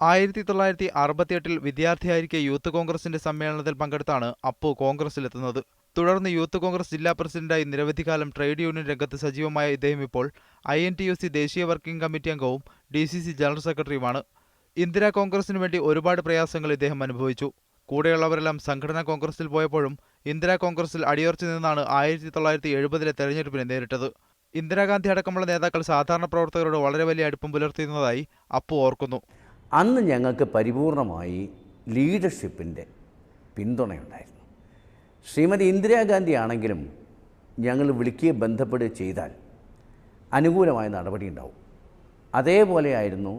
1968 വിദ്യാർത്ഥിയായിരിക്കെ youth കോൺഗ്രസിന്റെ സമ്മേളനത്തിൽ പങ്കെടുത്താണ് അപ്പു കോൺഗ്രസിലെത്തുന്നത്. തുടർന്ന് യൂത്ത് കോൺഗ്രസ് ജില്ലാ പ്രസിഡന്റായി നിരവധി കാലം ട്രേഡ് യൂണിയൻ രംഗത്ത് സജീവമായ ഇദ്ദേഹം ഇപ്പോൾ INTUC ദേശീയ വർക്കിംഗ് കമ്മിറ്റി അംഗവും DCC ജനറൽ സെക്രട്ടറിയുമാണ്. ഇന്ദിരാ കോൺഗ്രസിനു വേണ്ടി ഒരുപാട് പ്രയാസങ്ങൾ ഇദ്ദേഹം അനുഭവിച്ചു. കൂടെയുള്ളവരെല്ലാം സംഘടനാ കോൺഗ്രസിൽ പോയപ്പോഴും ഇന്ദിരാ കോൺഗ്രസിൽ അടിയുറച്ചു നിന്നാണ് 1970 തെരഞ്ഞെടുപ്പിനെ നേരിട്ടത്. ഇന്ദിരാഗാന്ധി അടക്കമുള്ള നേതാക്കൾ സാധാരണ പ്രവർത്തകരോട് വളരെ വലിയ അടുപ്പം പുലർത്തിയിരുന്നതായി അപ്പു ഓർക്കുന്നു. അന്ന് ഞങ്ങൾക്ക് പരിപൂർണമായി ലീഡർഷിപ്പിൻ്റെ പിന്തുണയുണ്ടായിരുന്നു. ശ്രീമതി ഇന്ദിരാഗാന്ധി ആണെങ്കിലും ഞങ്ങൾ വിളിക്കുകയും ബന്ധപ്പെടുകയും ചെയ്താൽ അനുകൂലമായ നടപടി ഉണ്ടാവും. അതേപോലെയായിരുന്നു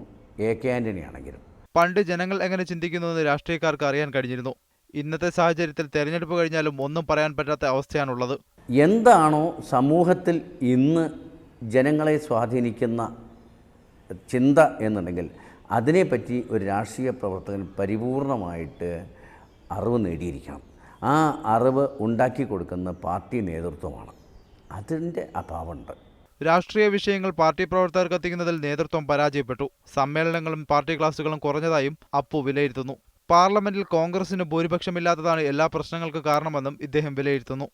AK ആൻ്റണി ആണെങ്കിലും. പണ്ട് ജനങ്ങൾ എങ്ങനെ ചിന്തിക്കുന്നുവെന്ന് രാഷ്ട്രീയക്കാർക്ക് അറിയാൻ കഴിഞ്ഞിരുന്നു. ഇന്നത്തെ സാഹചര്യത്തിൽ തെരഞ്ഞെടുപ്പ് കഴിഞ്ഞാലും ഒന്നും പറയാൻ പറ്റാത്ത അവസ്ഥയാണുള്ളത്. എന്താണോ സമൂഹത്തിൽ ഇന്ന് ജനങ്ങളെ സ്വാധീനിക്കുന്ന ചിന്ത എന്നുണ്ടെങ്കിൽ അതിനെപ്പറ്റി ഒരു രാഷ്ട്രീയ പ്രവർത്തകൻ പരിപൂർണമായിട്ട് അറിവ് നേടിയിരിക്കണം. ആ അറിവ് ഉണ്ടാക്കി കൊടുക്കുന്ന പാർട്ടി നേതൃത്വമാണ്. അതിൻ്റെ അഭാവമുണ്ട്. രാഷ്ട്രീയ വിഷയങ്ങൾ പാർട്ടി പ്രവർത്തകർക്ക് എത്തിക്കുന്നതിൽ നേതൃത്വം പരാജയപ്പെട്ടു. സമ്മേളനങ്ങളും പാർട്ടി ക്ലാസുകളും കുറഞ്ഞതായും അപ്പു വിലയിരുത്തുന്നു. പാർലമെന്റിൽ കോൺഗ്രസിന് ഭൂരിപക്ഷമില്ലാത്തതാണ് എല്ലാ പ്രശ്നങ്ങൾക്ക് കാരണമെന്നും ഇദ്ദേഹം വിലയിരുത്തുന്നു.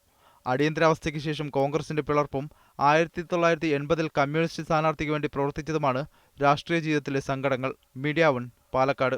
അടിയന്തരാവസ്ഥയ്ക്ക് ശേഷം കോൺഗ്രസിന്റെ പിളർപ്പും 1980 കമ്മ്യൂണിസ്റ്റ് സ്ഥാനാർത്ഥിക്ക് വേണ്ടി പ്രവർത്തിച്ചതുമാണ് രാഷ്ട്രീയ ജീവിതത്തിലെ സങ്കടങ്ങൾ. മീഡിയ 1, പാലക്കാട്.